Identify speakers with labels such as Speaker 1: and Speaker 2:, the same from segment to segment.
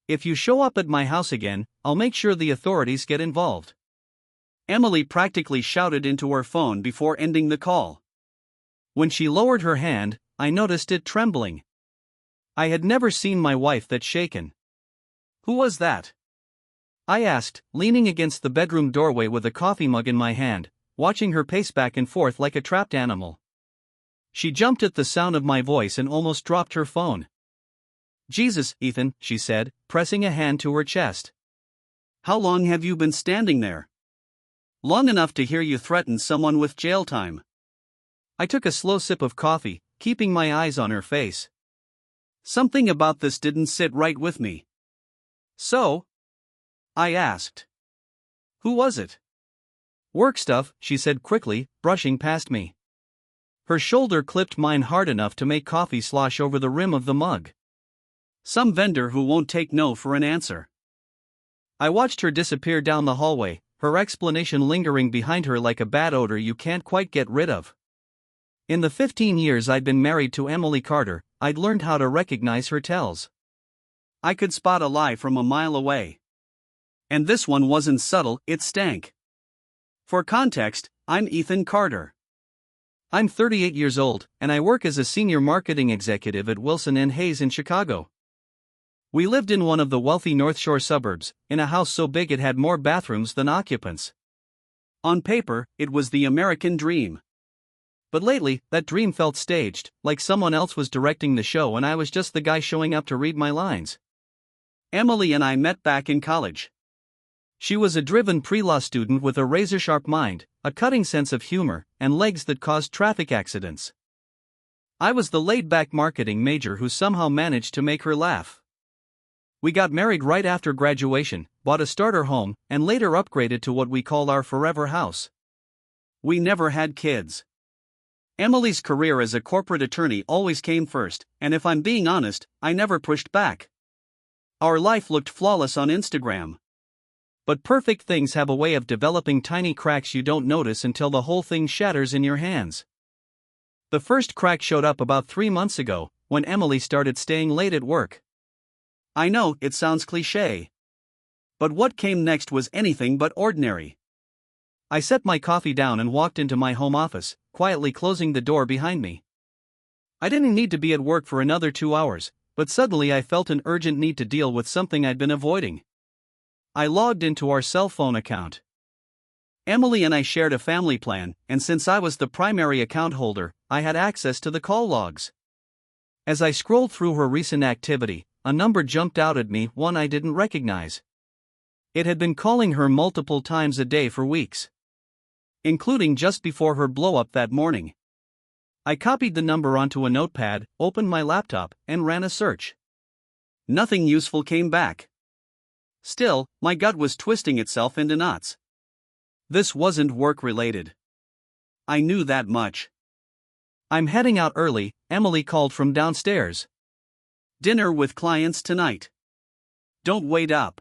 Speaker 1: If you show up at my house again, I'll make sure the authorities get involved." Emily practically shouted into her phone before ending the call. When she lowered her hand, I noticed it trembling. I had never seen my wife that shaken. "Who was that?" I asked, leaning against the bedroom doorway with a coffee mug in my hand, watching her pace back and forth like a trapped animal. She jumped at the sound of my voice and almost dropped her phone. "Jesus, Ethan," she said, pressing a hand to her chest. "How long have you been standing there?" "Long enough to hear you threaten someone with jail time." I took a slow sip of coffee, keeping my eyes on her face. Something about this didn't sit right with me. "So?" I asked. "Who was it?" "Work stuff," she said quickly, brushing past me. Her shoulder clipped mine hard enough to make coffee slosh over the rim of the mug. "Some vendor who won't take no for an answer." I watched her disappear down the hallway, her explanation lingering behind her like a bad odor you can't quite get rid of. In the 15 years I'd been married to Emily Carter, I'd learned how to recognize her tells. I could spot a lie from a mile away. And this one wasn't subtle, it stank. For context, I'm Ethan Carter. I'm 38 years old, and I work as a senior marketing executive at Wilson & Hayes in Chicago. We lived in one of the wealthy North Shore suburbs, in a house so big it had more bathrooms than occupants. On paper, it was the American dream. But lately, that dream felt staged, like someone else was directing the show and I was just the guy showing up to read my lines. Emily and I met back in college. She was a driven pre-law student with a razor-sharp mind, a cutting sense of humor, and legs that caused traffic accidents. I was the laid-back marketing major who somehow managed to make her laugh. We got married right after graduation, bought a starter home, and later upgraded to what we call our forever house. We never had kids. Emily's career as a corporate attorney always came first, and if I'm being honest, I never pushed back. Our life looked flawless on Instagram. But perfect things have a way of developing tiny cracks you don't notice until the whole thing shatters in your hands. The first crack showed up about 3 months ago, when Emily started staying late at work. I know, it sounds cliché. But what came next was anything but ordinary. I set my coffee down and walked into my home office, quietly closing the door behind me. I didn't need to be at work for another 2 hours, but suddenly I felt an urgent need to deal with something I'd been avoiding. I logged into our cell phone account. Emily and I shared a family plan, and since I was the primary account holder, I had access to the call logs. As I scrolled through her recent activity, a number jumped out at me, one I didn't recognize. It had been calling her multiple times a day for weeks, including just before her blow-up that morning. I copied the number onto a notepad, opened my laptop, and ran a search. Nothing useful came back. Still, my gut was twisting itself into knots. This wasn't work-related. I knew that much. "I'm heading out early," Emily called from downstairs. "Dinner with clients tonight. Don't wait up."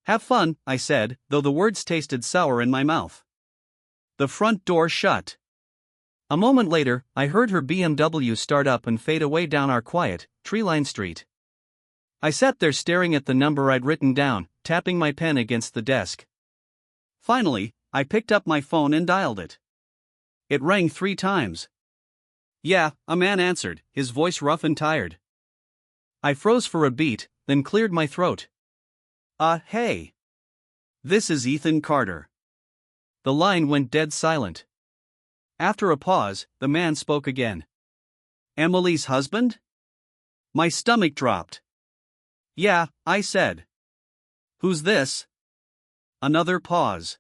Speaker 1: "Have fun," I said, though the words tasted sour in my mouth. The front door shut. A moment later, I heard her BMW start up and fade away down our quiet, tree-lined street. I sat there staring at the number I'd written down, tapping my pen against the desk. Finally, I picked up my phone and dialed it. It rang 3 times. "Yeah," a man answered, his voice rough and tired. I froze for a beat, then cleared my throat. Hey. This is Ethan Carter." The line went dead silent. After a pause, the man spoke again. "Emily's husband?" My stomach dropped. "Yeah," I said. "Who's this?" Another pause.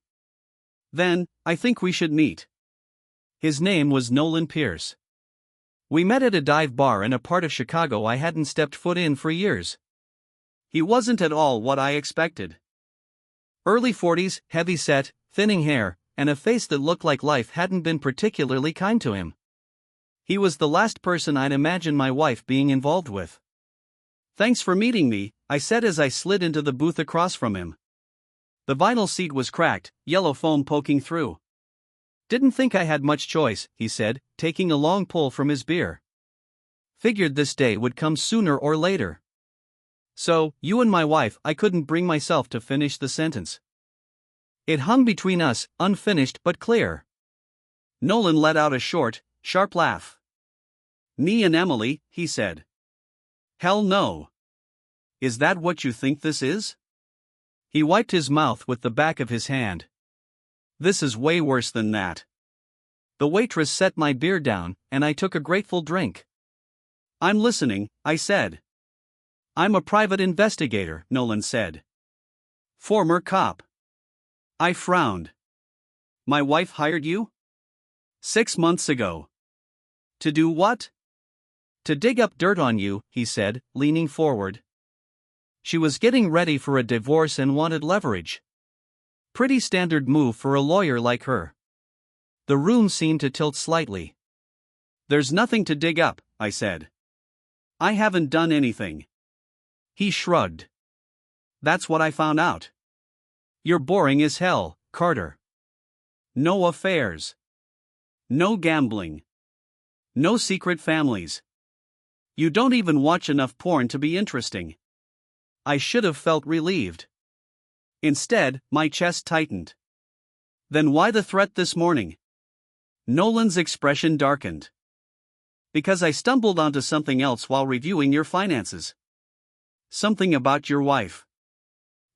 Speaker 1: Then, "I think we should meet." His name was Nolan Pierce. We met at a dive bar in a part of Chicago I hadn't stepped foot in for years. He wasn't at all what I expected. Early 40s, heavy-set, thinning hair, and a face that looked like life hadn't been particularly kind to him. He was the last person I'd imagined my wife being involved with. "Thanks for meeting me," I said as I slid into the booth across from him. The vinyl seat was cracked, yellow foam poking through. "Didn't think I had much choice," he said, taking a long pull from his beer. "Figured this day would come sooner or later." So, you and my wife, I couldn't bring myself to finish the sentence. It hung between us, unfinished but clear. Nolan let out a short, sharp laugh. Me and Emily, he said. Hell no. Is that what you think this is? He wiped his mouth with the back of his hand. This is way worse than that. The waitress set my beer down, and I took a grateful drink. I'm listening, I said. I'm a private investigator, Nolan said. Former cop. I frowned. My wife hired you? 6 months ago. To do what? To dig up dirt on you, he said, leaning forward. She was getting ready for a divorce and wanted leverage. Pretty standard move for a lawyer like her. The room seemed to tilt slightly. There's nothing to dig up, I said. I haven't done anything. He shrugged. That's what I found out. You're boring as hell, Carter. No affairs. No gambling. No secret families. You don't even watch enough porn to be interesting. I should have felt relieved. Instead, my chest tightened. Then why the threat this morning? Nolan's expression darkened. Because I stumbled onto something else while reviewing your finances. Something about your wife.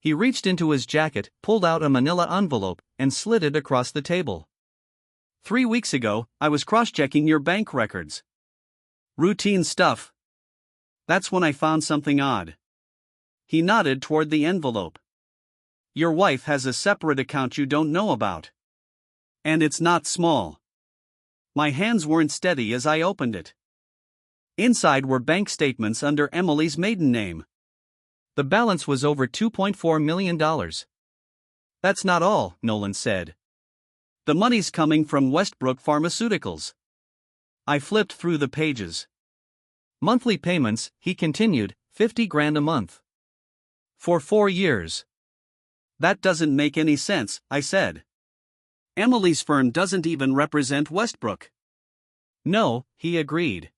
Speaker 1: He reached into his jacket, pulled out a manila envelope, and slid it across the table. 3 weeks ago, I was cross-checking your bank records. Routine stuff. That's when I found something odd. He nodded toward the envelope. Your wife has a separate account you don't know about. And it's not small. My hands weren't steady as I opened it. Inside were bank statements under Emily's maiden name. The balance was over $2.4 million. That's not all, Nolan said. The money's coming from Westbrook Pharmaceuticals. I flipped through the pages. Monthly payments, he continued, $50,000 a month. For 4 years. That doesn't make any sense, I said. Emily's firm doesn't even represent Westbrook. No, he agreed.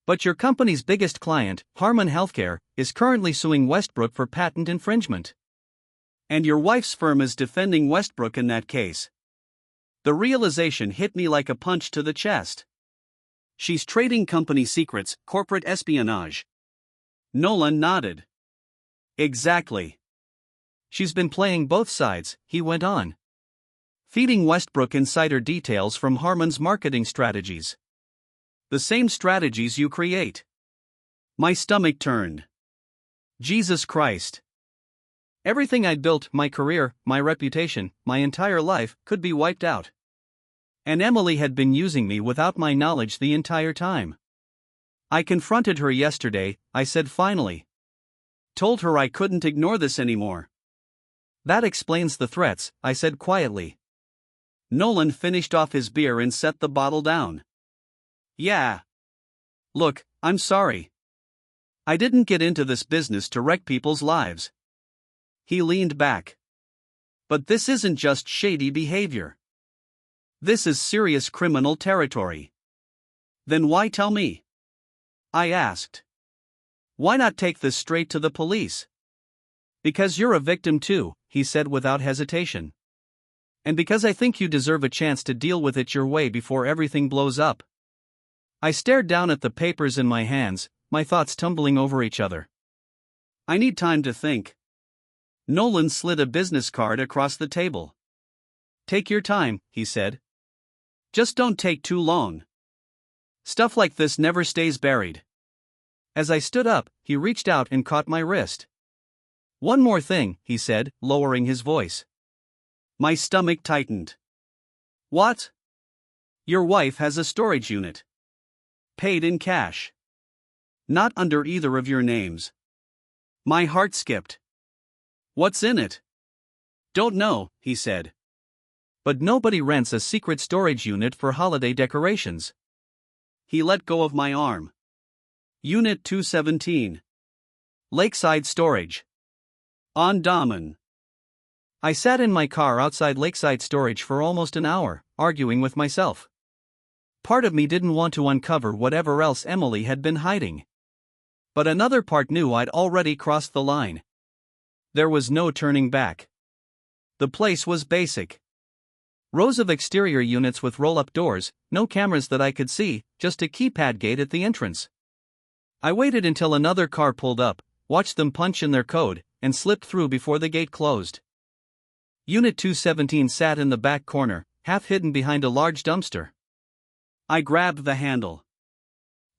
Speaker 1: But your company's biggest client, Harmon Healthcare, is currently suing Westbrook for patent infringement. And your wife's firm is defending Westbrook in that case. The realization hit me like a punch to the chest. She's trading company secrets, corporate espionage. Nolan nodded. Exactly. She's been playing both sides, he went on. Feeding Westbrook insider details from Harmon's marketing strategies. The same strategies you create. My stomach turned. Jesus Christ. Everything I'd built, my career, my reputation, my entire life, could be wiped out. And Emily had been using me without my knowledge the entire time. I confronted her yesterday, I said finally. Told her I couldn't ignore this anymore. That explains the threats, I said quietly. Nolan finished off his beer and set the bottle down. Yeah. Look, I'm sorry. I didn't get into this business to wreck people's lives. He leaned back. But this isn't just shady behavior. This is serious criminal territory. Then why tell me? I asked. Why not take this straight to the police? Because you're a victim too, he said without hesitation. And because I think you deserve a chance to deal with it your way before everything blows up. I stared down at the papers in my hands, my thoughts tumbling over each other. I need time to think. Nolan slid a business card across the table. Take your time, he said. Just don't take too long. Stuff like this never stays buried. As I stood up, he reached out and caught my wrist. One more thing, he said, lowering his voice. My stomach tightened. What? Your wife has a storage unit. Paid in cash. Not under either of your names. My heart skipped. What's in it? Don't know, he said. But nobody rents a secret storage unit for holiday decorations. He let go of my arm. Unit 217. Lakeside Storage. On Damen. I sat in my car outside Lakeside Storage for almost an hour, arguing with myself. Part of me didn't want to uncover whatever else Emily had been hiding. But another part knew I'd already crossed the line. There was no turning back. The place was basic. Rows of exterior units with roll-up doors, no cameras that I could see, just a keypad gate at the entrance. I waited until another car pulled up, watched them punch in their code, and slipped through before the gate closed. Unit 217 sat in the back corner, half hidden behind a large dumpster. I grabbed the handle.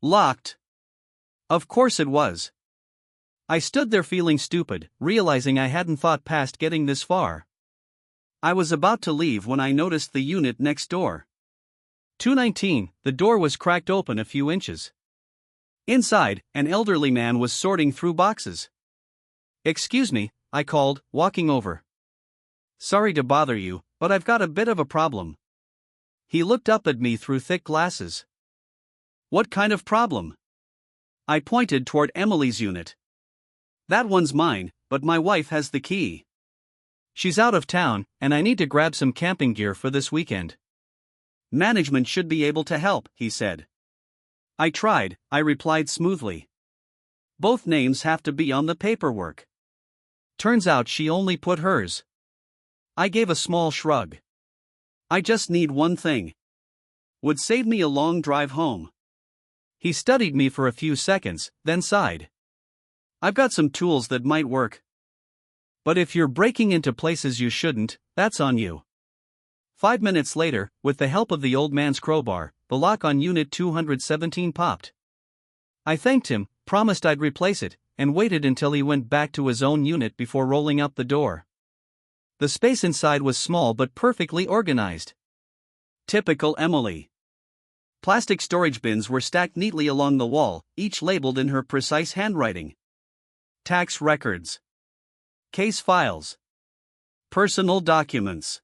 Speaker 1: Locked. Of course it was. I stood there feeling stupid, realizing I hadn't thought past getting this far. I was about to leave when I noticed the unit next door. 219, the door was cracked open a few inches. Inside, an elderly man was sorting through boxes. "Excuse me," I called, walking over. "Sorry to bother you, but I've got a bit of a problem." He looked up at me through thick glasses. "What kind of problem?" I pointed toward Emily's unit. "That one's mine, but my wife has the key. She's out of town, and I need to grab some camping gear for this weekend." "Management should be able to help," he said. I tried, I replied smoothly. "Both names have to be on the paperwork." Turns out she only put hers. I gave a small shrug. "I just need one thing. Would save me a long drive home." He studied me for a few seconds, then sighed. "I've got some tools that might work. But if you're breaking into places you shouldn't, that's on you." 5 minutes later, with the help of the old man's crowbar, the lock on Unit 217 popped. I thanked him, promised I'd replace it, and waited until he went back to his own unit before rolling up the door. The space inside was small but perfectly organized. Typical Emily. Plastic storage bins were stacked neatly along the wall, each labeled in her precise handwriting. Tax records. Case files. Personal documents.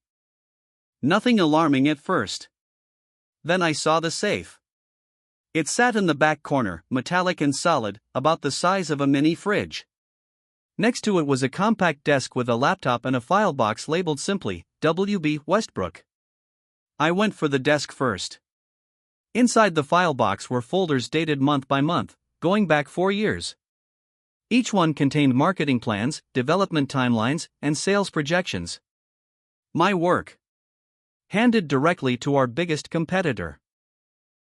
Speaker 1: Nothing alarming at first. Then I saw the safe. It sat in the back corner, metallic and solid, about the size of a mini fridge. Next to it was a compact desk with a laptop and a file box labeled simply, W.B. Westbrook. I went for the desk first. Inside the file box were folders dated month by month, going back 4 years. Each one contained marketing plans, development timelines, and sales projections. My work. Handed directly to our biggest competitor.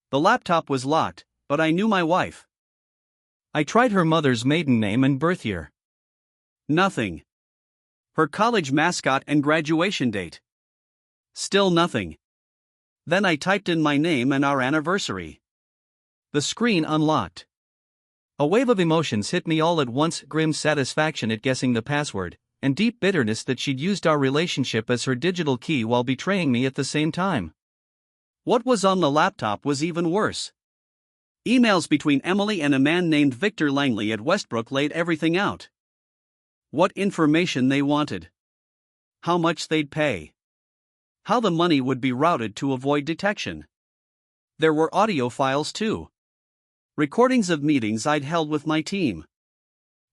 Speaker 1: The laptop was locked, but I knew my wife. I tried her mother's maiden name and birth year. Nothing. Her college mascot and graduation date. Still nothing. Then I typed in my name and our anniversary. The screen unlocked. A wave of emotions hit me all at once: grim satisfaction at guessing the password, and deep bitterness that she'd used our relationship as her digital key while betraying me at the same time. What was on the laptop was even worse. Emails between Emily and a man named Victor Langley at Westbrook laid everything out. What information they wanted. How much they'd pay. How the money would be routed to avoid detection. There were audio files too. Recordings of meetings I'd held with my team.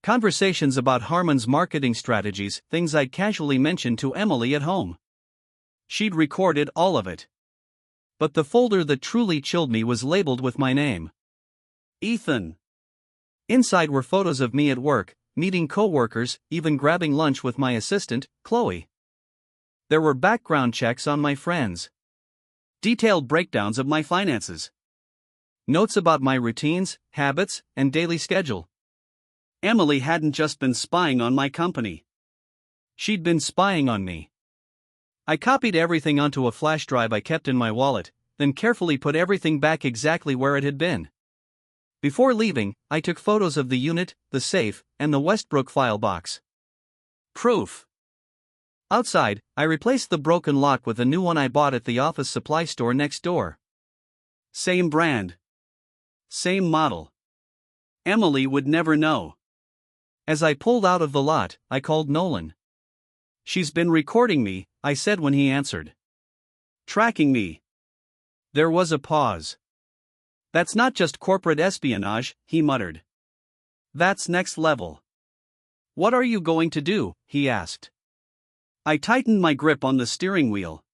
Speaker 1: Conversations about Harmon's marketing strategies, things I'd casually mentioned to Emily at home. She'd recorded all of it. But the folder that truly chilled me was labeled with my name. Ethan. Inside were photos of me at work, meeting co-workers, even grabbing lunch with my assistant, Chloe. There were background checks on my friends. Detailed breakdowns of my finances. Notes about my routines, habits, and daily schedule. Emily hadn't just been spying on my company. She'd been spying on me. I copied everything onto a flash drive I kept in my wallet, then carefully put everything back exactly where it had been. Before leaving, I took photos of the unit, the safe, and the Westbrook file box. Proof. Outside, I replaced the broken lock with a new one I bought at the office supply store next door. Same brand. Same model. Emily would never know. As I pulled out of the lot, I called Nolan. "She's been recording me," I said when he answered. "Tracking me." There was a pause. "That's not just corporate espionage," he muttered. "That's next level." "What are you going to do?" he asked. I tightened my grip on the steering wheel.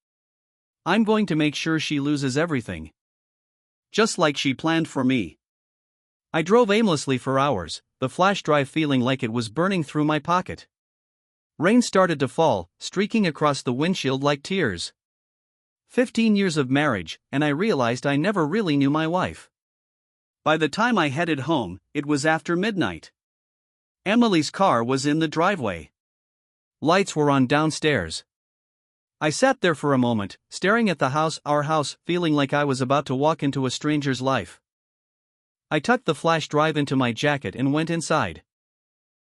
Speaker 1: "I'm going to make sure she loses everything. Just like she planned for me." I drove aimlessly for hours, the flash drive feeling like it was burning through my pocket. Rain started to fall, streaking across the windshield like tears. 15 years of marriage, and I realized I never really knew my wife. By the time I headed home, it was after midnight. Emily's car was in the driveway. Lights were on downstairs. I sat there for a moment, staring at our house, feeling like I was about to walk into a stranger's life. I tucked the flash drive into my jacket and went inside.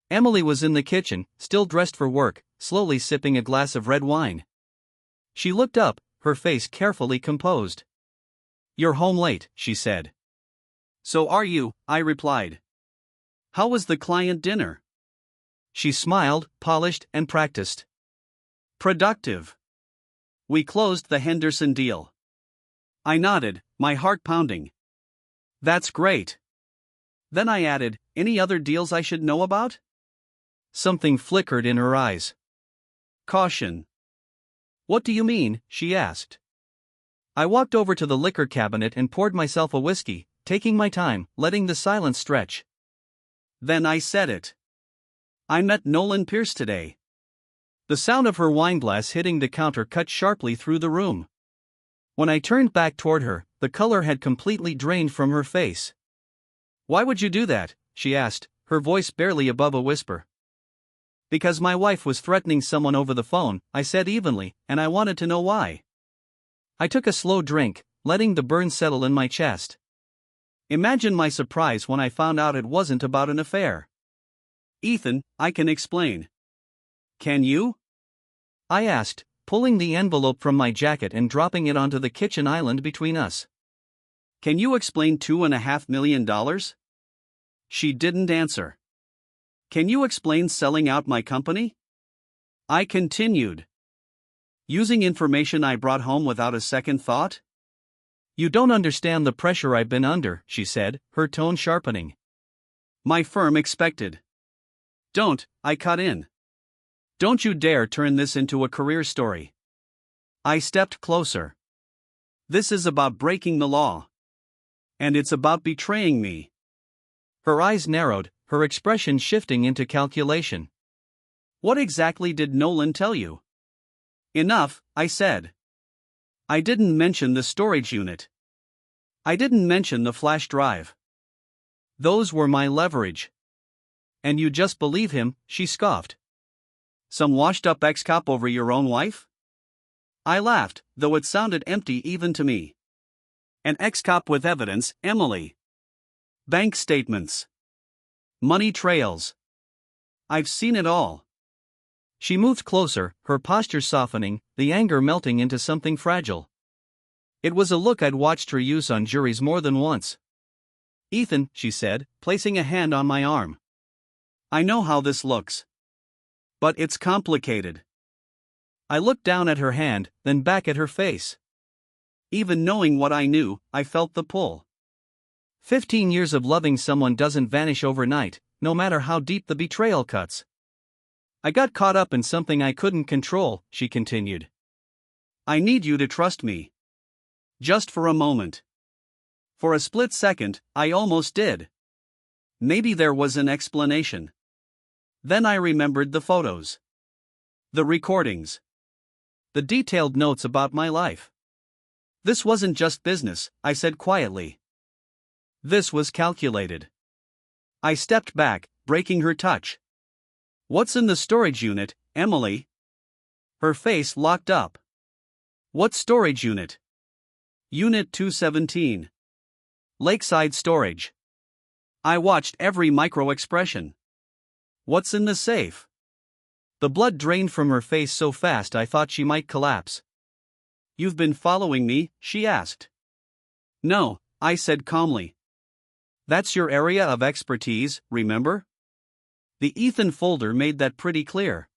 Speaker 1: Emily was in the kitchen, still dressed for work, slowly sipping a glass of red wine. She looked up, her face carefully composed. "You're home late," she said. "So are you," I replied. "How was the client dinner?" She smiled, polished, and practiced. "Productive. We closed the Henderson deal." I nodded, my heart pounding. "That's great." Then I added, "Any other deals I should know about?" Something flickered in her eyes. Caution. "What do you mean?" she asked. I walked over to the liquor cabinet and poured myself a whiskey, taking my time, letting the silence stretch. Then I said it. "I met Nolan Pierce today." The sound of her wineglass hitting the counter cut sharply through the room. When I turned back toward her, the color had completely drained from her face. "Why would you do that?" she asked, her voice barely above a whisper. "Because my wife was threatening someone over the phone," I said evenly, "and I wanted to know why." I took a slow drink, letting the burn settle in my chest. Imagine my surprise when I found out it wasn't about an affair. "Ethan, I can explain." "Can you?" I asked, pulling the envelope from my jacket and dropping it onto the kitchen island between us. "Can you explain $2.5 million?" She didn't answer. "Can you explain selling out my company?" I continued. "Using information I brought home without a second thought?" "You don't understand the pressure I've been under," she said, her tone sharpening. "My firm expected." "Don't," I cut in. "Don't you dare turn this into a career story." I stepped closer. "This is about breaking the law. And it's about betraying me." Her eyes narrowed, her expression shifting into calculation. "What exactly did Nolan tell you?" "Enough," I said. "I didn't mention the storage unit. I didn't mention the flash drive. Those were my leverage." "And you just believe him," she scoffed. "Some washed-up ex-cop over your own wife?" I laughed, though it sounded empty even to me. "An ex-cop with evidence, Emily. Bank statements. Money trails. I've seen it all." She moved closer, her posture softening, the anger melting into something fragile. It was a look I'd watched her use on juries more than once. "Ethan," she said, placing a hand on my arm. "I know how this looks. But it's complicated." I looked down at her hand, then back at her face. Even knowing what I knew, I felt the pull. 15 years of loving someone doesn't vanish overnight, no matter how deep the betrayal cuts. "I got caught up in something I couldn't control," she continued. "I need you to trust me. Just for a moment." For a split second, I almost did. Maybe there was an explanation. Then I remembered the photos. The recordings. The detailed notes about my life. "This wasn't just business," I said quietly. "This was calculated." I stepped back, breaking her touch. "What's in the storage unit, Emily?" Her face locked up. "What storage unit?" "Unit 217. Lakeside storage." I watched every micro-expression. "What's in the safe?" The blood drained from her face so fast I thought she might collapse. "You've been following me?" she asked. "No," I said calmly. "That's your area of expertise, remember?" The Ethan folder made that pretty clear.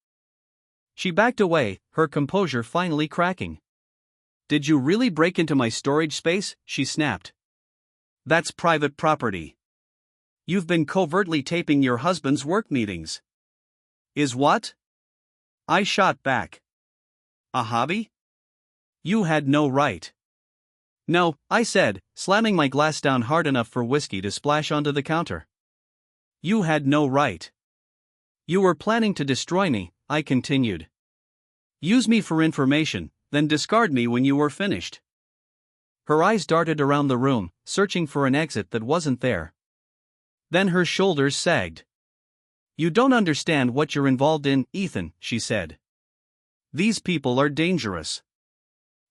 Speaker 1: She backed away, her composure finally cracking. "Did you really break into my storage space?" she snapped. "That's private property. You've been covertly taping your husband's work meetings." "Is what?" I shot back. "A hobby? You had no right." No, I said, slamming my glass down hard enough for whiskey to splash onto the counter. You had no right. You were planning to destroy me, I continued. Use me for information, then discard me when you were finished. Her eyes darted around the room, searching for an exit that wasn't there. Then her shoulders sagged. You don't understand what you're involved in, Ethan, she said. These people are dangerous.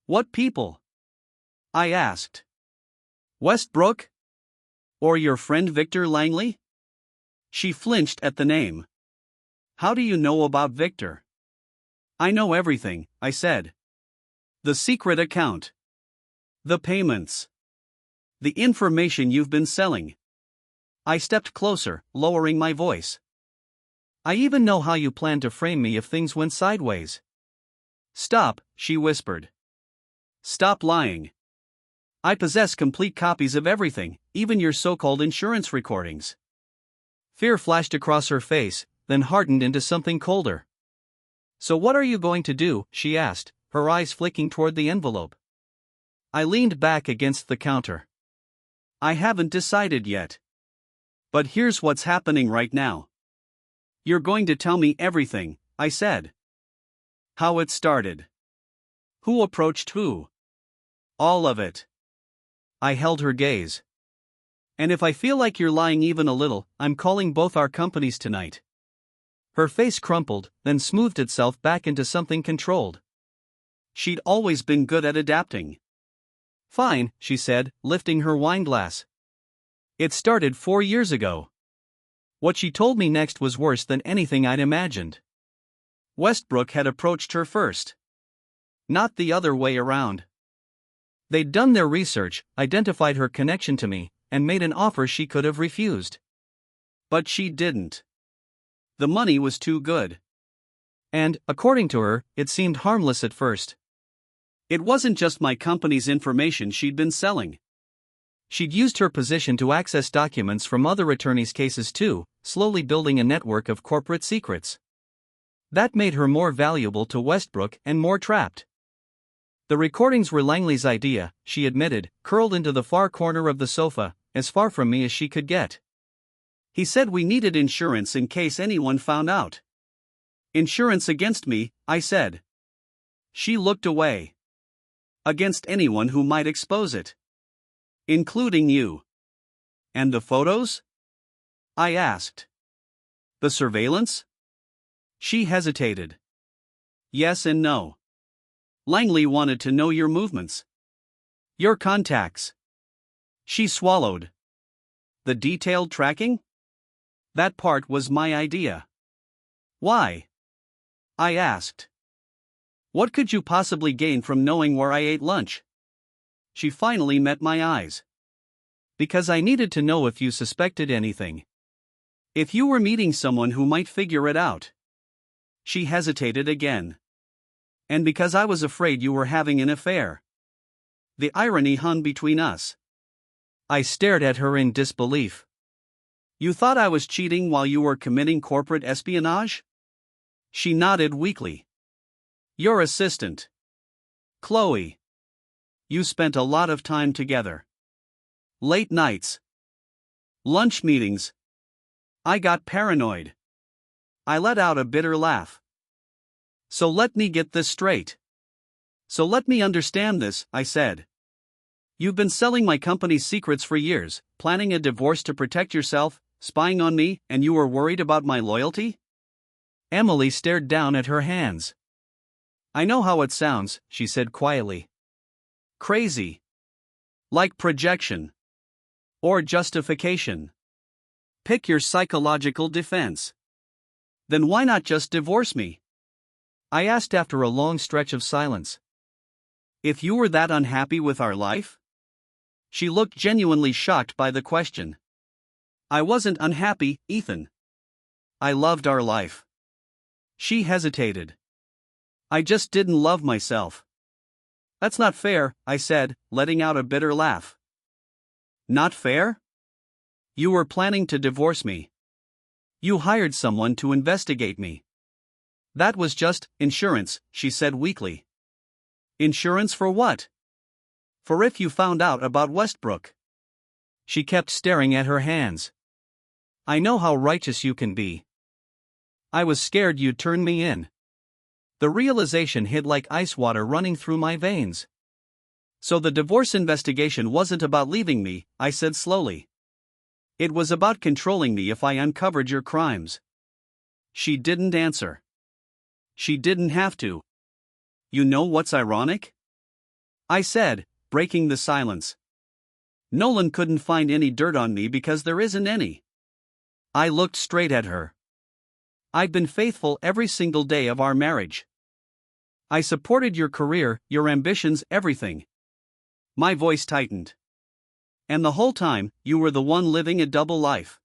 Speaker 1: What people? I asked. Westbrook? Or your friend Victor Langley? She flinched at the name. How do you know about Victor? I know everything, I said. The secret account. The payments. The information you've been selling. I stepped closer, lowering my voice. I even know how you plan to frame me if things went sideways. Stop, she whispered. Stop lying. I possess complete copies of everything, even your so-called insurance recordings. Fear flashed across her face, then hardened into something colder. So what are you going to do? She asked, her eyes flicking toward the envelope. I leaned back against the counter. I haven't decided yet. But here's what's happening right now. You're going to tell me everything, I said. How it started. Who approached who? All of it. I held her gaze. And if I feel like you're lying even a little, I'm calling both our companies tonight. Her face crumpled, then smoothed itself back into something controlled. She'd always been good at adapting. Fine, she said, lifting her wineglass. It started 4 years ago. What she told me next was worse than anything I'd imagined. Westbrook had approached her first. Not the other way around. They'd done their research, identified her connection to me, and made an offer she could have refused. But she didn't. The money was too good. And, according to her, it seemed harmless at first. It wasn't just my company's information she'd been selling. She'd used her position to access documents from other attorneys' cases too, slowly building a network of corporate secrets. That made her more valuable to Westbrook and more trapped. The recordings were Langley's idea, she admitted, curled into the far corner of the sofa, as far from me as she could get. He said we needed insurance in case anyone found out. Insurance against me, I said. She looked away. Against anyone who might expose it. Including you. And the photos? I asked. The surveillance? She hesitated. Yes and no. Langley wanted to know your movements. Your contacts. She swallowed. The detailed tracking? That part was my idea. Why? I asked. What could you possibly gain from knowing where I ate lunch? She finally met my eyes. Because I needed to know if you suspected anything. If you were meeting someone who might figure it out. She hesitated again. And because I was afraid you were having an affair. The irony hung between us. I stared at her in disbelief. You thought I was cheating while you were committing corporate espionage? She nodded weakly. Your assistant. Chloe. You spent a lot of time together. Late nights. Lunch meetings. I got paranoid. I let out a bitter laugh. So let me get this straight. So let me understand this, I said. You've been selling my company's secrets for years, planning a divorce to protect yourself, spying on me, and you were worried about my loyalty? Emily stared down at her hands. I know how it sounds, she said quietly. Crazy. Like projection. Or justification. Pick your psychological defense. Then why not just divorce me? I asked after a long stretch of silence. If you were that unhappy with our life? She looked genuinely shocked by the question. I wasn't unhappy, Ethan. I loved our life. She hesitated. I just didn't love myself. That's not fair, I said, letting out a bitter laugh. Not fair? You were planning to divorce me. You hired someone to investigate me. That was just insurance, she said weakly. Insurance for what? For if you found out about Westbrook. She kept staring at her hands. I know how righteous you can be. I was scared you'd turn me in. The realization hit like ice water running through my veins. So the divorce investigation wasn't about leaving me, I said slowly. It was about controlling me if I uncovered your crimes. She didn't answer. She didn't have to. You know what's ironic? I said, breaking the silence. Nolan couldn't find any dirt on me because there isn't any. I looked straight at her. I'd been faithful every single day of our marriage. I supported your career, your ambitions, everything. My voice tightened. And the whole time, you were the one living a double life.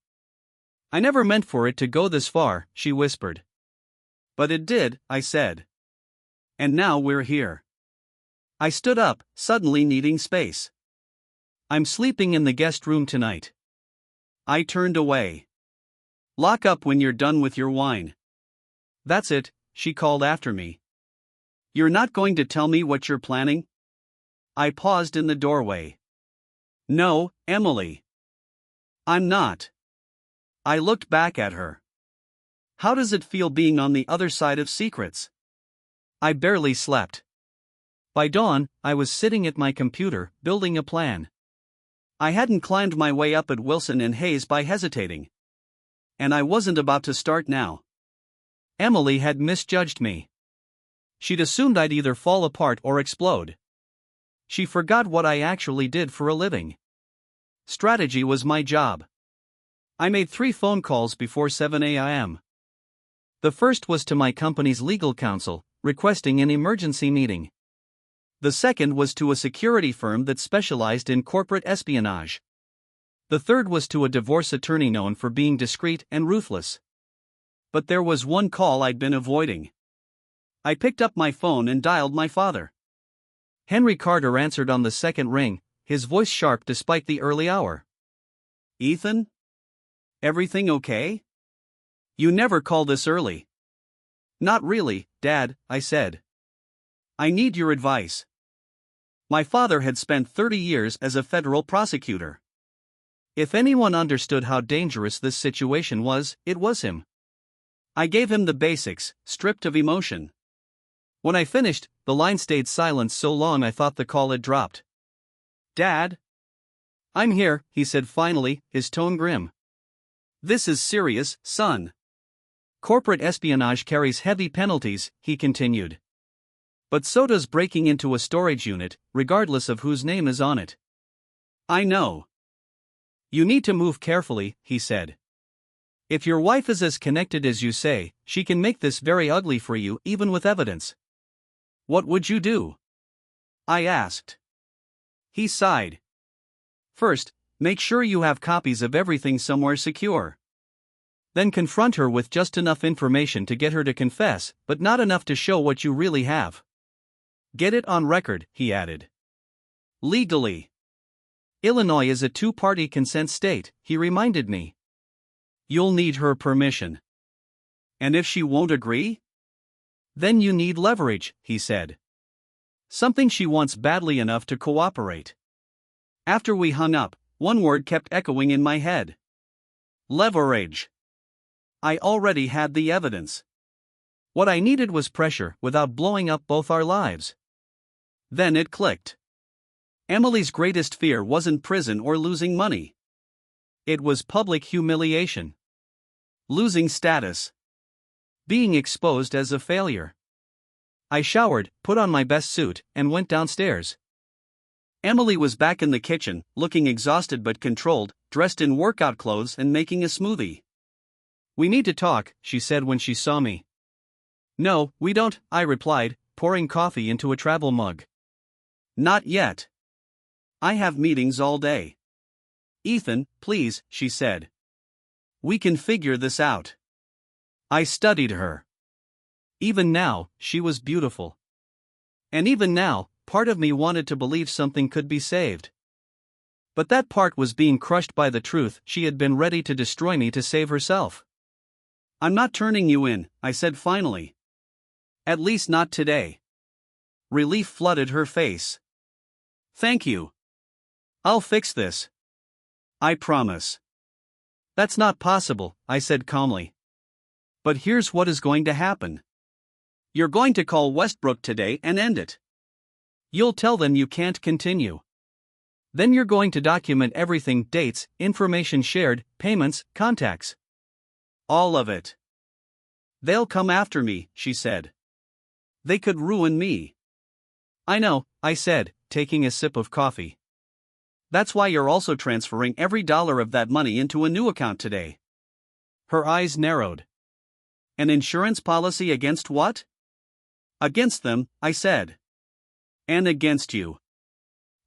Speaker 1: I never meant for it to go this far, she whispered. But it did, I said. And now we're here. I stood up, suddenly needing space. I'm sleeping in the guest room tonight. I turned away. Lock up when you're done with your wine. That's it, she called after me. You're not going to tell me what you're planning? I paused in the doorway. No, Emily. I'm not. I looked back at her. How does it feel being on the other side of secrets? I barely slept. By dawn, I was sitting at my computer, building a plan. I hadn't climbed my way up at Wilson and Hayes by hesitating. And I wasn't about to start now. Emily had misjudged me. She'd assumed I'd either fall apart or explode. She forgot what I actually did for a living. Strategy was my job. I made 3 phone calls before 7 a.m. The first was to my company's legal counsel, requesting an emergency meeting. The second was to a security firm that specialized in corporate espionage. The third was to a divorce attorney known for being discreet and ruthless. But there was one call I'd been avoiding. I picked up my phone and dialed my father. Henry Carter answered on the second ring, his voice sharp despite the early hour. Ethan? Everything okay? You never call this early. Not really, Dad, I said. I need your advice. My father had spent 30 years as a federal prosecutor. If anyone understood how dangerous this situation was, it was him. I gave him the basics, stripped of emotion. When I finished, the line stayed silent so long I thought the call had dropped. Dad? I'm here, he said finally, his tone grim. This is serious, son. Corporate espionage carries heavy penalties, he continued. But so does breaking into a storage unit, regardless of whose name is on it. I know. You need to move carefully, he said. If your wife is as connected as you say, she can make this very ugly for you even with evidence. What would you do? I asked. He sighed. First, make sure you have copies of everything somewhere secure. Then confront her with just enough information to get her to confess, but not enough to show what you really have. Get it on record, he added. Legally. Illinois is a 2-party consent state, he reminded me. You'll need her permission. And if she won't agree? Then you need leverage, he said. Something she wants badly enough to cooperate. After we hung up, one word kept echoing in my head. Leverage. I already had the evidence. What I needed was pressure without blowing up both our lives. Then it clicked. Emily's greatest fear wasn't prison or losing money. It was public humiliation. Losing status. Being exposed as a failure. I showered, put on my best suit, and went downstairs. Emily was back in the kitchen, looking exhausted but controlled, dressed in workout clothes and making a smoothie. We need to talk, she said when she saw me. No, we don't, I replied, pouring coffee into a travel mug. Not yet. I have meetings all day. Ethan, please, she said. We can figure this out. I studied her. Even now, she was beautiful. And even now, part of me wanted to believe something could be saved. But that part was being crushed by the truth she had been ready to destroy me to save herself. I'm not turning you in, I said finally. At least not today. Relief flooded her face. Thank you. I'll fix this. I promise. That's not possible, I said calmly. But here's what is going to happen. You're going to call Westbrook today and end it. You'll tell them you can't continue. Then you're going to document everything: dates, information shared, payments, contacts. All of it. They'll come after me, she said. They could ruin me. I know, I said, taking a sip of coffee. That's why you're also transferring every dollar of that money into a new account today. Her eyes narrowed. An insurance policy against what? Against them, I said. And against you.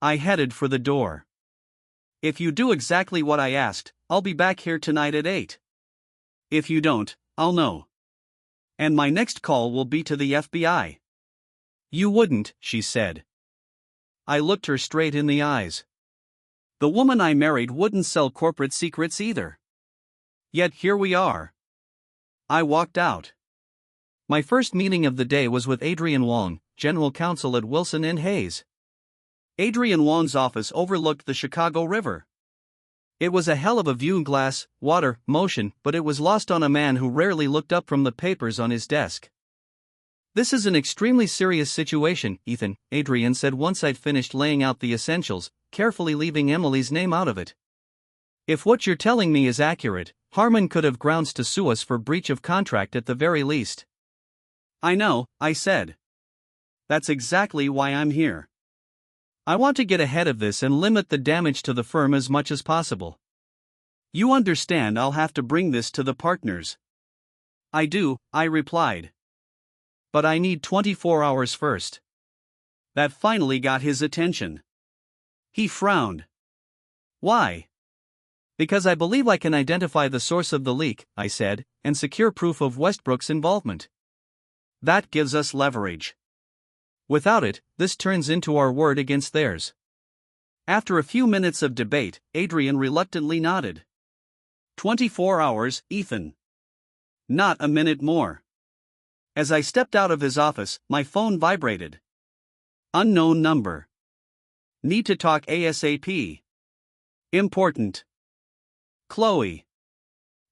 Speaker 1: I headed for the door. If you do exactly what I asked, I'll be back here tonight at 8. If you don't, I'll know. And my next call will be to the FBI. You wouldn't, she said. I looked her straight in the eyes. The woman I married wouldn't sell corporate secrets either. Yet here we are. I walked out. My first meeting of the day was with Adrian Wong, general counsel at Wilson & Hayes. Adrian Wong's office overlooked the Chicago River. It was a hell of a view: glass, water, motion, but it was lost on a man who rarely looked up from the papers on his desk. This is an extremely serious situation, Ethan, Adrian said once I'd finished laying out the essentials, carefully leaving Emily's name out of it. If what you're telling me is accurate, Harmon could have grounds to sue us for breach of contract at the very least. I know, I said. That's exactly why I'm here. I want to get ahead of this and limit the damage to the firm as much as possible. You understand I'll have to bring this to the partners. I do, I replied. But I need 24 hours first. That finally got his attention. He frowned. Why? Because I believe I can identify the source of the leak, I said, and secure proof of Westbrook's involvement. That gives us leverage. Without it, this turns into our word against theirs. After a few minutes of debate, Adrian reluctantly nodded. 24 hours, Ethan. Not a minute more. As I stepped out of his office, my phone vibrated. Unknown number. Need to talk ASAP. Important. Chloe.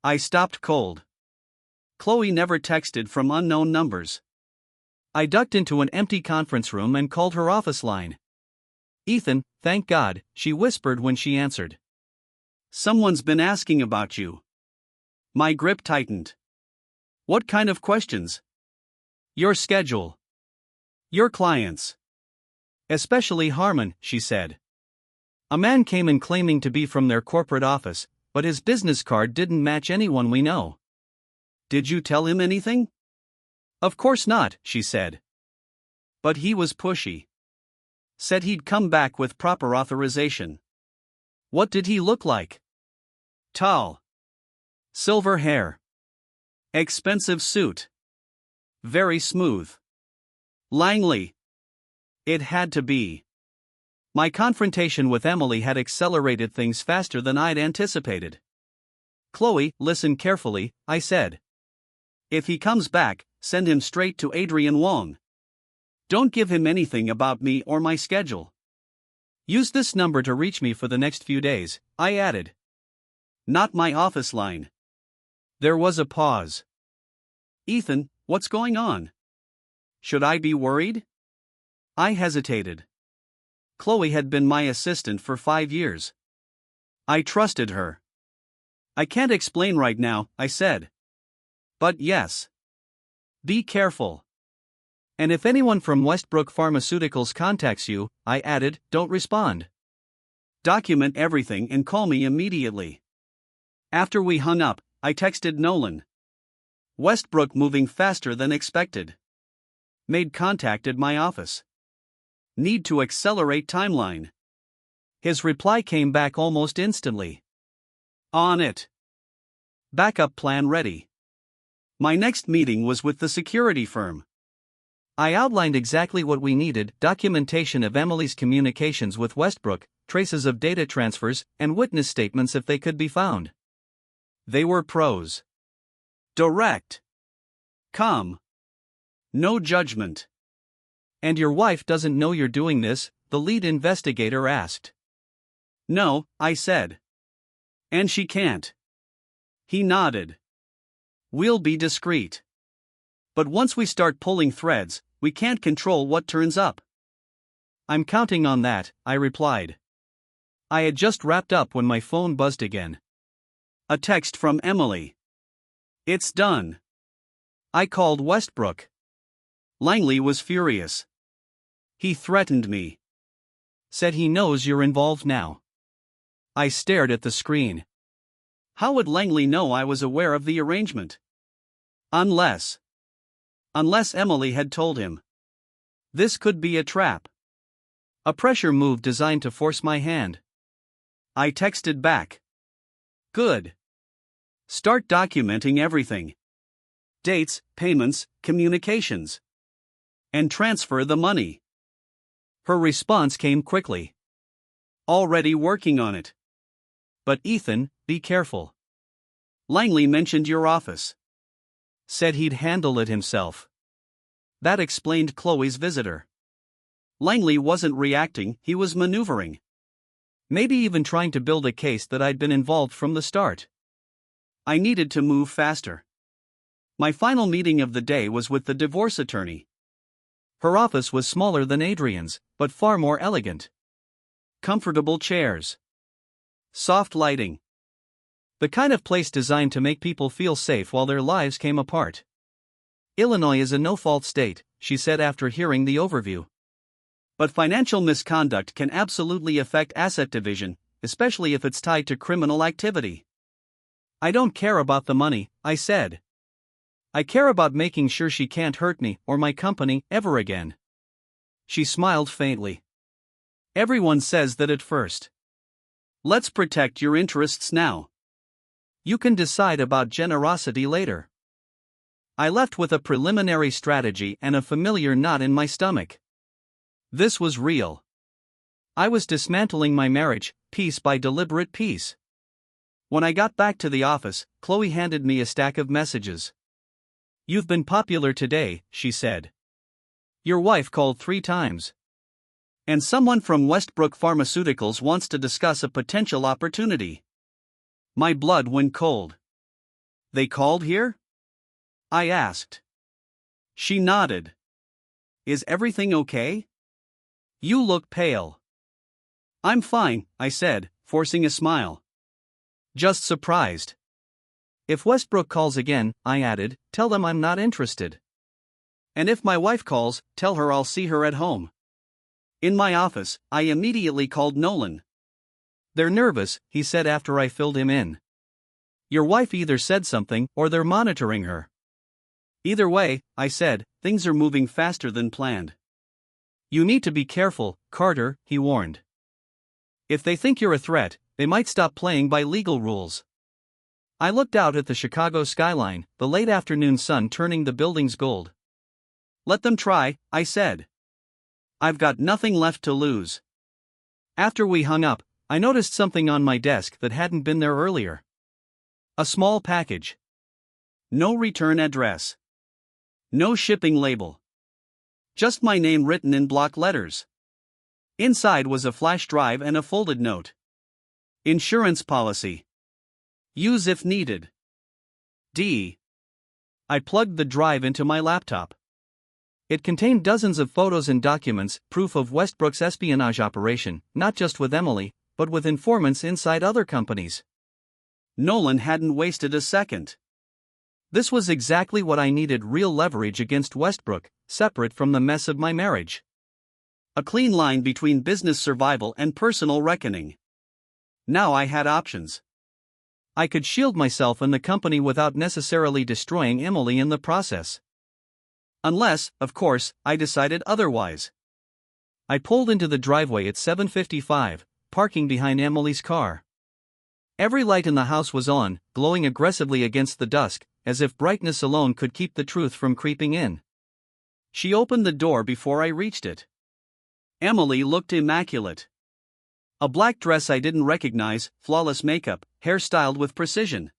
Speaker 1: I stopped cold. Chloe never texted from unknown numbers. I ducked into an empty conference room and called her office line. Ethan, thank God, she whispered when she answered. Someone's been asking about you. My grip tightened. What kind of questions? Your schedule. Your clients. Especially Harmon, she said. A man came in claiming to be from their corporate office, but his business card didn't match anyone we know. Did you tell him anything? Of course not, she said. But he was pushy. Said he'd come back with proper authorization. What did he look like? Tall. Silver hair. Expensive suit. Very smooth. Langley. It had to be. My confrontation with Emily had accelerated things faster than I'd anticipated. Chloe, listen carefully, I said. If he comes back, send him straight to Adrian Wong. Don't give him anything about me or my schedule. Use this number to reach me for the next few days, I added. Not my office line. There was a pause. Ethan, what's going on? Should I be worried? I hesitated. Chloe had been my assistant for 5 years. I trusted her. I can't explain right now, I said. But yes. Be careful. And if anyone from Westbrook Pharmaceuticals contacts you, I added, don't respond. Document everything and call me immediately. After we hung up, I texted Nolan. Westbrook moving faster than expected. Made contact at my office. Need to accelerate timeline. His reply came back almost instantly. On it. Backup plan ready. My next meeting was with the security firm. I outlined exactly what we needed: documentation of Emily's communications with Westbrook, traces of data transfers, and witness statements if they could be found. They were pros. Direct. Calm. No judgment. And your wife doesn't know you're doing this, the lead investigator asked. No, I said. And she can't. He nodded. We'll be discreet. But once we start pulling threads, we can't control what turns up. I'm counting on that, I replied. I had just wrapped up when my phone buzzed again. A text from Emily. It's done. I called Westbrook. Langley was furious. He threatened me. Said he knows you're involved now. I stared at the screen. How would Langley know I was aware of the arrangement? Unless Emily had told him. This could be a trap. A pressure move designed to force my hand. I texted back. Good. Start documenting everything. Dates, payments, communications. And transfer the money. Her response came quickly. Already working on it. But Ethan, be careful. Langley mentioned your office. Said he'd handle it himself. That explained Chloe's visitor. Langley wasn't reacting, he was maneuvering. Maybe even trying to build a case that I'd been involved from the start. I needed to move faster. My final meeting of the day was with the divorce attorney. Her office was smaller than Adrian's, but far more elegant. Comfortable chairs. Soft lighting. The kind of place designed to make people feel safe while their lives came apart. Illinois is a no-fault state, she said after hearing the overview. But financial misconduct can absolutely affect asset division, especially if it's tied to criminal activity. I don't care about the money, I said. I care about making sure she can't hurt me or my company ever again. She smiled faintly. Everyone says that at first. Let's protect your interests now. You can decide about generosity later. I left with a preliminary strategy and a familiar knot in my stomach. This was real. I was dismantling my marriage, piece by deliberate piece. When I got back to the office, Chloe handed me a stack of messages. You've been popular today, she said. Your wife called 3 times. And someone from Westbrook Pharmaceuticals wants to discuss a potential opportunity. My blood went cold. They called here? I asked. She nodded. Is everything okay? You look pale. I'm fine, I said, forcing a smile. Just surprised. If Westbrook calls again, I added, tell them I'm not interested. And if my wife calls, tell her I'll see her at home. In my office, I immediately called Nolan. They're nervous, he said after I filled him in. Your wife either said something or they're monitoring her. Either way, I said, things are moving faster than planned. You need to be careful, Carter, he warned. If they think you're a threat, they might stop playing by legal rules. I looked out at the Chicago skyline, the late afternoon sun turning the buildings gold. Let them try, I said. I've got nothing left to lose. After we hung up, I noticed something on my desk that hadn't been there earlier. A small package. No return address. No shipping label. Just my name written in block letters. Inside was a flash drive and a folded note. Insurance policy. Use if needed. D. I plugged the drive into my laptop. It contained dozens of photos and documents, proof of Westbrook's espionage operation, not just with Emily, but with informants inside other companies. Nolan hadn't wasted a second. This was exactly what I needed: real leverage against Westbrook, separate from the mess of my marriage. A clean line between business survival and personal reckoning. Now I had options. I could shield myself and the company without necessarily destroying Emily in the process. Unless, of course, I decided otherwise. I pulled into the driveway at 7:55, parking behind Emily's car. Every light in the house was on, glowing aggressively against the dusk, as if brightness alone could keep the truth from creeping in. She opened the door before I reached it. Emily looked immaculate. A black dress I didn't recognize, flawless makeup, hair styled with precision.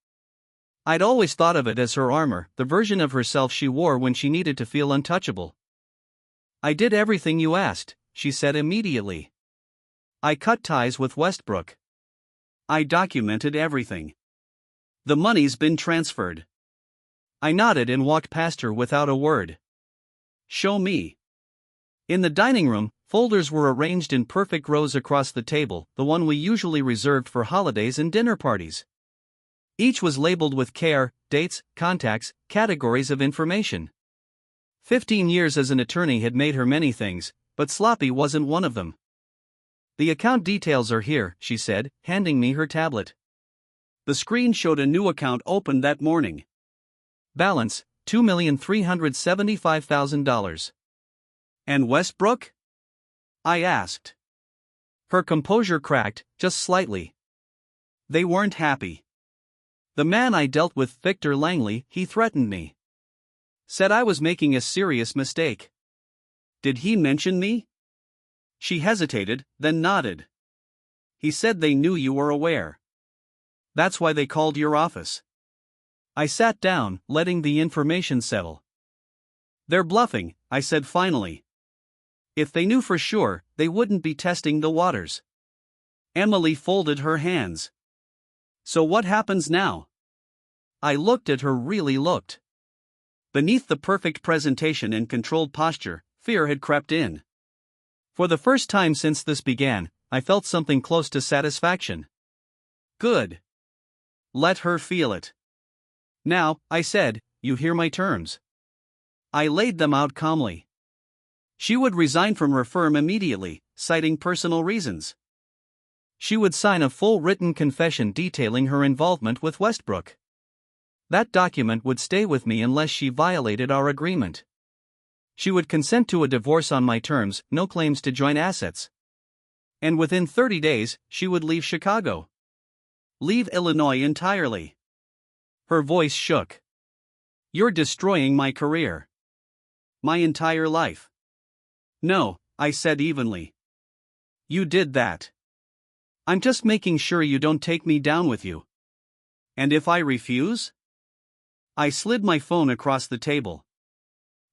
Speaker 1: I'd always thought of it as her armor, the version of herself she wore when she needed to feel untouchable. I did everything you asked, she said immediately. I cut ties with Westbrook. I documented everything. The money's been transferred. I nodded and walked past her without a word. Show me. In the dining room, folders were arranged in perfect rows across the table, the one we usually reserved for holidays and dinner parties. Each was labeled with care, dates, contacts, categories of information. 15 years as an attorney had made her many things, but sloppy wasn't one of them. The account details are here, she said, handing me her tablet. The screen showed a new account opened that morning. Balance, $2,375,000. And Westbrook? I asked. Her composure cracked, just slightly. They weren't happy. The man I dealt with, Victor Langley, he threatened me. Said I was making a serious mistake. Did he mention me? She hesitated, then nodded. He said they knew you were aware. That's why they called your office. I sat down, letting the information settle. They're bluffing, I said finally. If they knew for sure, they wouldn't be testing the waters. Emily folded her hands. So what happens now? I looked at her, really looked. Beneath the perfect presentation and controlled posture, fear had crept in. For the first time since this began, I felt something close to satisfaction. Good. Let her feel it. Now, I said, you hear my terms. I laid them out calmly. She would resign from her firm immediately, citing personal reasons. She would sign a full written confession detailing her involvement with Westbrook. That document would stay with me unless she violated our agreement. She would consent to a divorce on my terms, no claims to joint assets. And within 30 days, she would leave Chicago. Leave Illinois entirely. Her voice shook. You're destroying my career. My entire life. No, I said evenly. You did that. I'm just making sure you don't take me down with you. And if I refuse? I slid my phone across the table.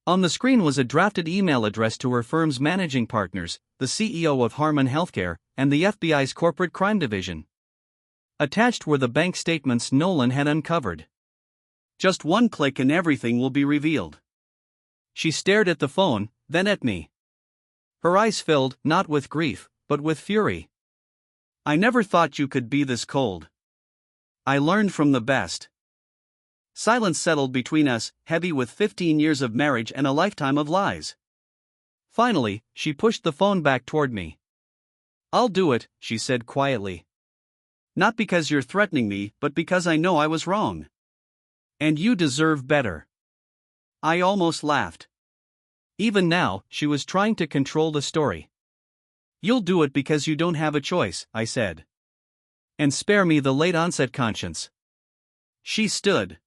Speaker 1: On the screen was a drafted email addressed to her firm's managing partners, the CEO of Harmon Healthcare, and the FBI's Corporate Crime Division. Attached were the bank statements Nolan had uncovered. Just one click and everything will be revealed. She stared at the phone, then at me. Her eyes filled, not with grief, but with fury. I never thought you could be this cold. I learned from the best. Silence settled between us, heavy with 15 years of marriage and a lifetime of lies. Finally, she pushed the phone back toward me. I'll do it, she said quietly. Not because you're threatening me, but because I know I was wrong. And you deserve better. I almost laughed. Even now, she was trying to control the story. You'll do it because you don't have a choice, I said. And spare me the late-onset conscience. She stood.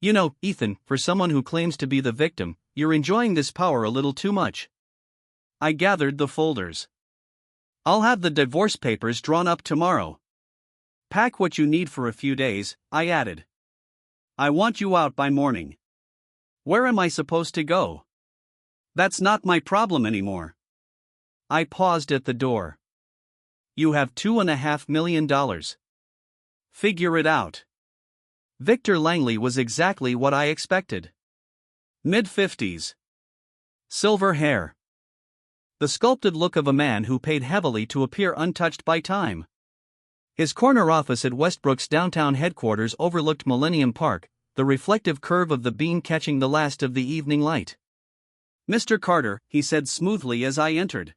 Speaker 1: You know, Ethan, for someone who claims to be the victim, you're enjoying this power a little too much. I gathered the folders. I'll have the divorce papers drawn up tomorrow. Pack what you need for a few days, I added. I want you out by morning. Where am I supposed to go? That's not my problem anymore. I paused at the door. You have $2.5 million. Figure it out. Victor Langley was exactly what I expected. Mid-50s. Silver hair. The sculpted look of a man who paid heavily to appear untouched by time. His corner office at Westbrook's downtown headquarters overlooked Millennium Park, the reflective curve of the beam catching the last of the evening light. Mr. Carter, he said smoothly as I entered.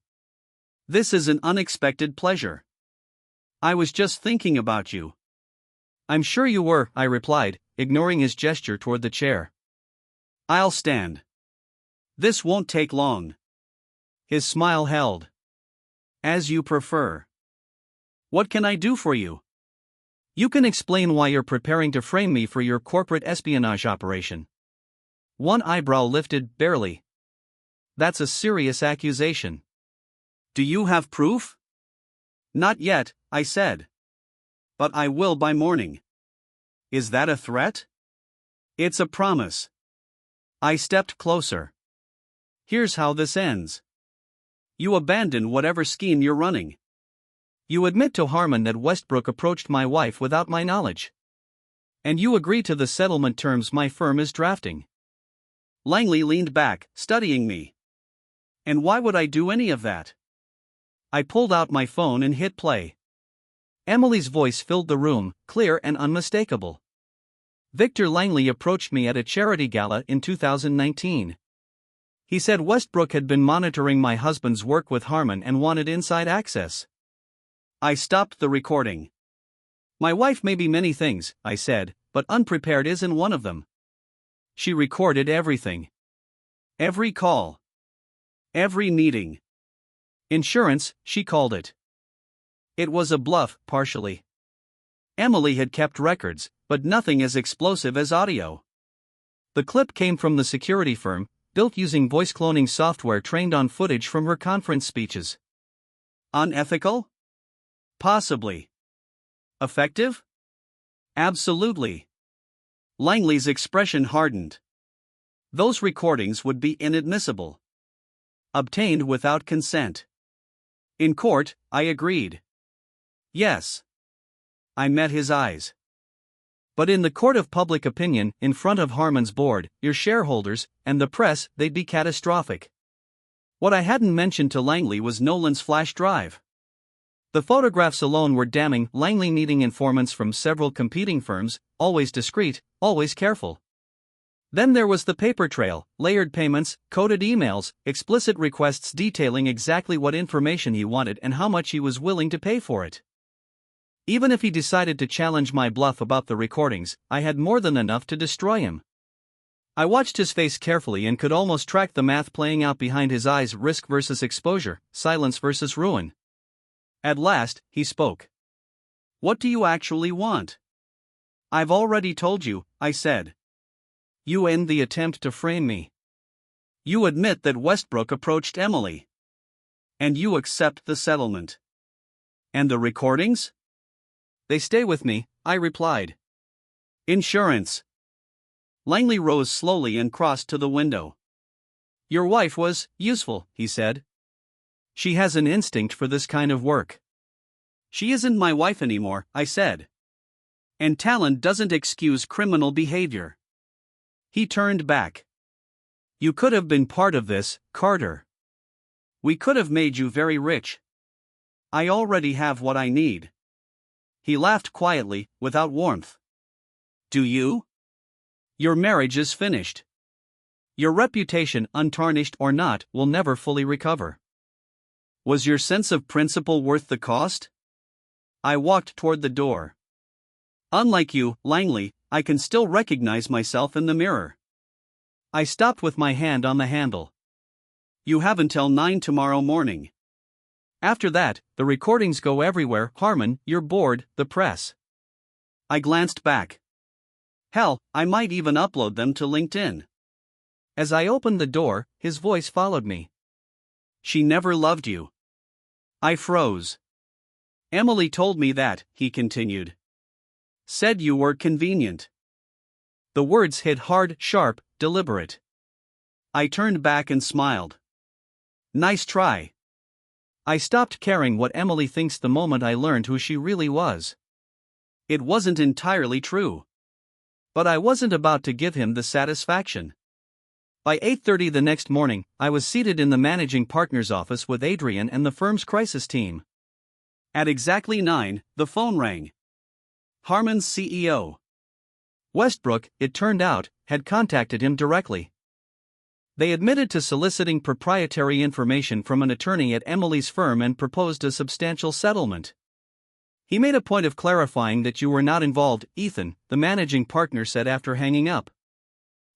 Speaker 1: This is an unexpected pleasure. I was just thinking about you. I'm sure you were, I replied, ignoring his gesture toward the chair. I'll stand. This won't take long. His smile held. As you prefer. What can I do for you? You can explain why you're preparing to frame me for your corporate espionage operation. One eyebrow lifted, barely. That's a serious accusation. Do you have proof? Not yet, I said. But I will by morning. Is that a threat? It's a promise. I stepped closer. Here's how this ends. You abandon whatever scheme you're running. You admit to Harmon that Westbrook approached my wife without my knowledge. And you agree to the settlement terms my firm is drafting. Langley leaned back, studying me. And why would I do any of that? I pulled out my phone and hit play. Emily's voice filled the room, clear and unmistakable. Victor Langley approached me at a charity gala in 2019. He said Westbrook had been monitoring my husband's work with Harmon and wanted inside access. I stopped the recording. My wife may be many things, I said, but unprepared isn't one of them. She recorded everything. Every call. Every meeting. Insurance, she called it. It was a bluff, partially. Emily had kept records, but nothing as explosive as audio. The clip came from the security firm, built using voice cloning software trained on footage from her conference speeches. Unethical? Possibly. Effective? Absolutely. Langley's expression hardened. Those recordings would be inadmissible. Obtained without consent. In court, I agreed. Yes. I met his eyes. But in the court of public opinion, in front of Harmon's board, your shareholders, and the press, they'd be catastrophic. What I hadn't mentioned to Langley was Nolan's flash drive. The photographs alone were damning, Langley needing informants from several competing firms, always discreet, always careful. Then there was the paper trail, layered payments, coded emails, explicit requests detailing exactly what information he wanted and how much he was willing to pay for it. Even if he decided to challenge my bluff about the recordings, I had more than enough to destroy him. I watched his face carefully and could almost track the math playing out behind his eyes: risk versus exposure, silence versus ruin. At last, he spoke. What do you actually want? I've already told you, I said. You end the attempt to frame me. You admit that Westbrook approached Emily. And you accept the settlement. And the recordings? They stay with me, I replied. Insurance. Langley rose slowly and crossed to the window. Your wife was useful, he said. She has an instinct for this kind of work. She isn't my wife anymore, I said. And talent doesn't excuse criminal behavior. He turned back. You could have been part of this, Carter. We could have made you very rich. I already have what I need. He laughed quietly, without warmth. Do you? Your marriage is finished. Your reputation, untarnished or not, will never fully recover. Was your sense of principle worth the cost? I walked toward the door. Unlike you, Langley, I can still recognize myself in the mirror. I stopped with my hand on the handle. You have until 9 tomorrow morning. After that, the recordings go everywhere: Harmon, your board, the press. I glanced back. Hell, I might even upload them to LinkedIn. As I opened the door, his voice followed me. She never loved you. I froze. Emily told me that, he continued. Said you were convenient. The words hit hard, sharp, deliberate. I turned back and smiled. Nice try. I stopped caring what Emily thinks the moment I learned who she really was. It wasn't entirely true. But I wasn't about to give him the satisfaction. By 8:30 the next morning, I was seated in the managing partner's office with Adrian and the firm's crisis team. At exactly 9, the phone rang. Harmon's CEO. Westbrook, it turned out, had contacted him directly. They admitted to soliciting proprietary information from an attorney at Emily's firm and proposed a substantial settlement. He made a point of clarifying that you were not involved, Ethan, the managing partner said after hanging up.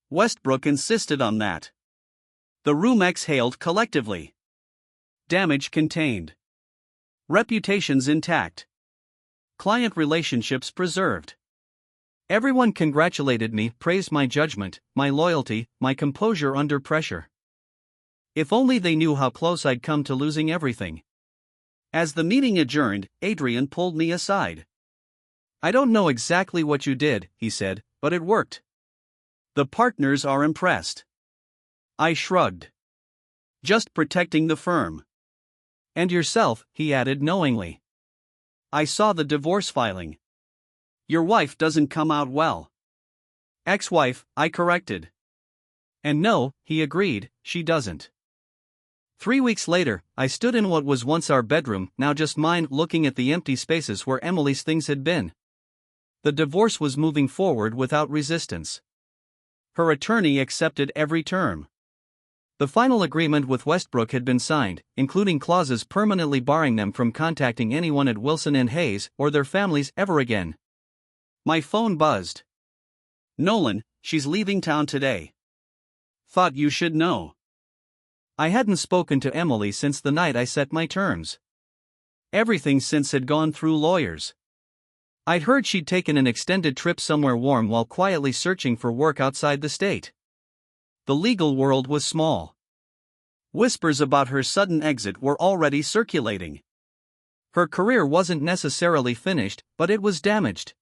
Speaker 1: Westbrook insisted on that. The room exhaled collectively. Damage contained. Reputations intact. Client relationships preserved. Everyone congratulated me, praised my judgment, my loyalty, my composure under pressure. If only they knew how close I'd come to losing everything. As the meeting adjourned, Adrian pulled me aside. I don't know exactly what you did, he said, but it worked. The partners are impressed. I shrugged. Just protecting the firm. And yourself, he added knowingly. I saw the divorce filing. Your wife doesn't come out well. Ex-wife, I corrected. And no, he agreed, she doesn't. 3 weeks later, I stood in what was once our bedroom, now just mine, looking at the empty spaces where Emily's things had been. The divorce was moving forward without resistance. Her attorney accepted every term. The final agreement with Westbrook had been signed, including clauses permanently barring them from contacting anyone at Wilson and Hayes or their families ever again. My phone buzzed. Nolan, she's leaving town today. Thought you should know. I hadn't spoken to Emily since the night I set my terms. Everything since had gone through lawyers. I'd heard she'd taken an extended trip somewhere warm while quietly searching for work outside the state. The legal world was small. Whispers about her sudden exit were already circulating. Her career wasn't necessarily finished, but it was damaged.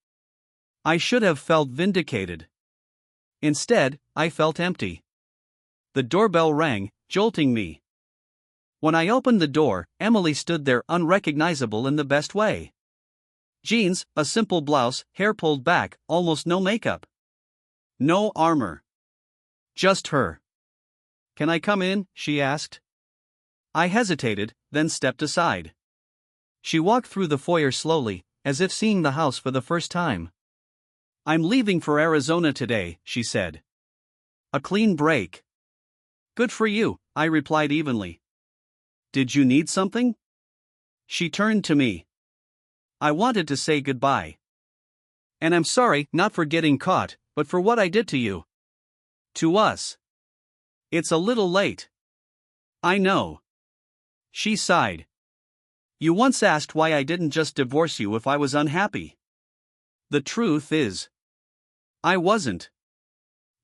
Speaker 1: I should have felt vindicated. Instead, I felt empty. The doorbell rang, jolting me. When I opened the door, Emily stood there, unrecognizable in the best way. Jeans, a simple blouse, hair pulled back, almost no makeup. No armor. Just her. Can I come in? She asked. I hesitated, then stepped aside. She walked through the foyer slowly, as if seeing the house for the first time. I'm leaving for Arizona today, she said. A clean break. Good for you, I replied evenly. Did you need something? She turned to me. I wanted to say goodbye. And I'm sorry, not for getting caught, but for what I did to you. To us. It's a little late. I know. She sighed. You once asked why I didn't just divorce you if I was unhappy. The truth is, I wasn't.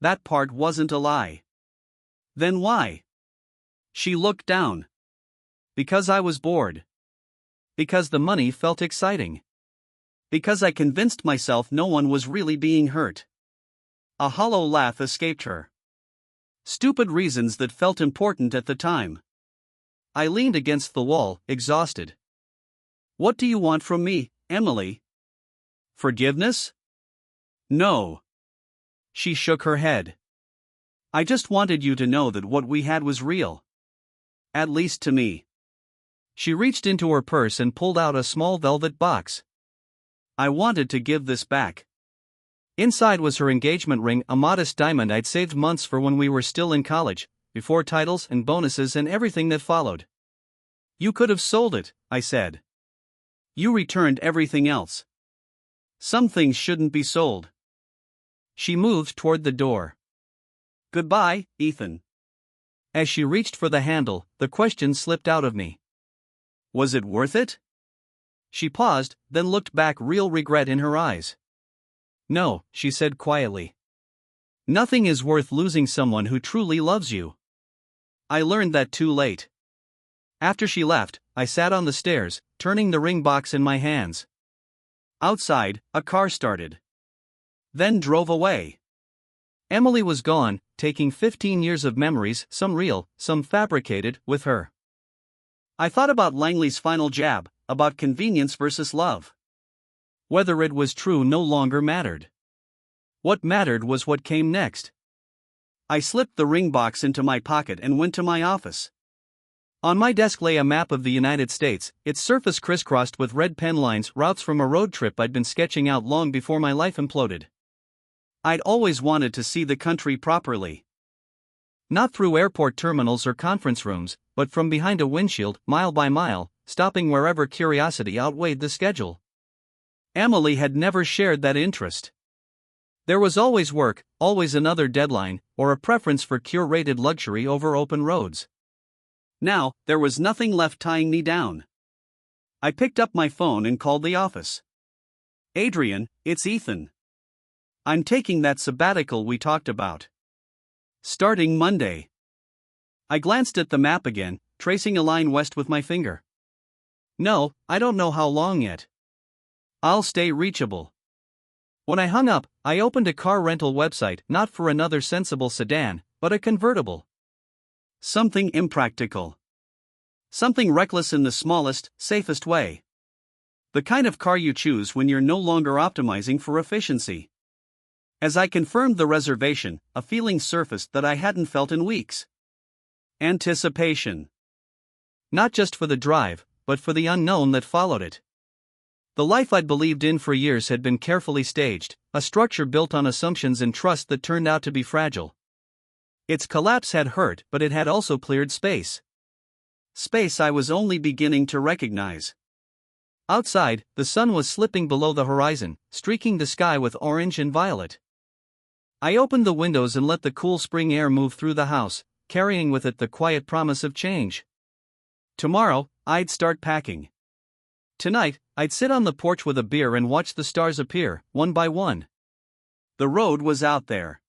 Speaker 1: That part wasn't a lie. Then why? She looked down. Because I was bored. Because the money felt exciting. Because I convinced myself no one was really being hurt. A hollow laugh escaped her. Stupid reasons that felt important at the time. I leaned against the wall, exhausted. What do you want from me, Emily? Forgiveness? No. She shook her head. I just wanted you to know that what we had was real. At least to me. She reached into her purse and pulled out a small velvet box. I wanted to give this back. Inside was her engagement ring, a modest diamond I'd saved months for when we were still in college, before titles and bonuses and everything that followed. You could have sold it, I said. You returned everything else. Some things shouldn't be sold. She moved toward the door. Goodbye, Ethan. As she reached for the handle, the question slipped out of me. Was it worth it? She paused, then looked back, real regret in her eyes. No, she said quietly. Nothing is worth losing someone who truly loves you. I learned that too late. After she left, I sat on the stairs, turning the ring box in my hands. Outside, a car started. Then drove away. Emily was gone, taking 15 years of memories, some real, some fabricated, with her. I thought about Langley's final jab, about convenience versus love. Whether it was true no longer mattered. What mattered was what came next. I slipped the ring box into my pocket and went to my office. On my desk lay a map of the United States, its surface crisscrossed with red pen lines, routes from a road trip I'd been sketching out long before my life imploded. I'd always wanted to see the country properly. Not through airport terminals or conference rooms, but from behind a windshield, mile by mile, stopping wherever curiosity outweighed the schedule. Emily had never shared that interest. There was always work, always another deadline, or a preference for curated luxury over open roads. Now, there was nothing left tying me down. I picked up my phone and called the office. Adrian, it's Ethan. I'm taking that sabbatical we talked about. Starting Monday. I glanced at the map again, tracing a line west with my finger. No, I don't know how long yet. I'll stay reachable. When I hung up, I opened a car rental website, not for another sensible sedan, but a convertible. Something impractical. Something reckless in the smallest, safest way. The kind of car you choose when you're no longer optimizing for efficiency. As I confirmed the reservation, a feeling surfaced that I hadn't felt in weeks. Anticipation. Not just for the drive, but for the unknown that followed it. The life I'd believed in for years had been carefully staged, a structure built on assumptions and trust that turned out to be fragile. Its collapse had hurt, but it had also cleared space. Space I was only beginning to recognize. Outside, the sun was slipping below the horizon, streaking the sky with orange and violet. I opened the windows and let the cool spring air move through the house, carrying with it the quiet promise of change. Tomorrow, I'd start packing. Tonight, I'd sit on the porch with a beer and watch the stars appear, one by one. The road was out there.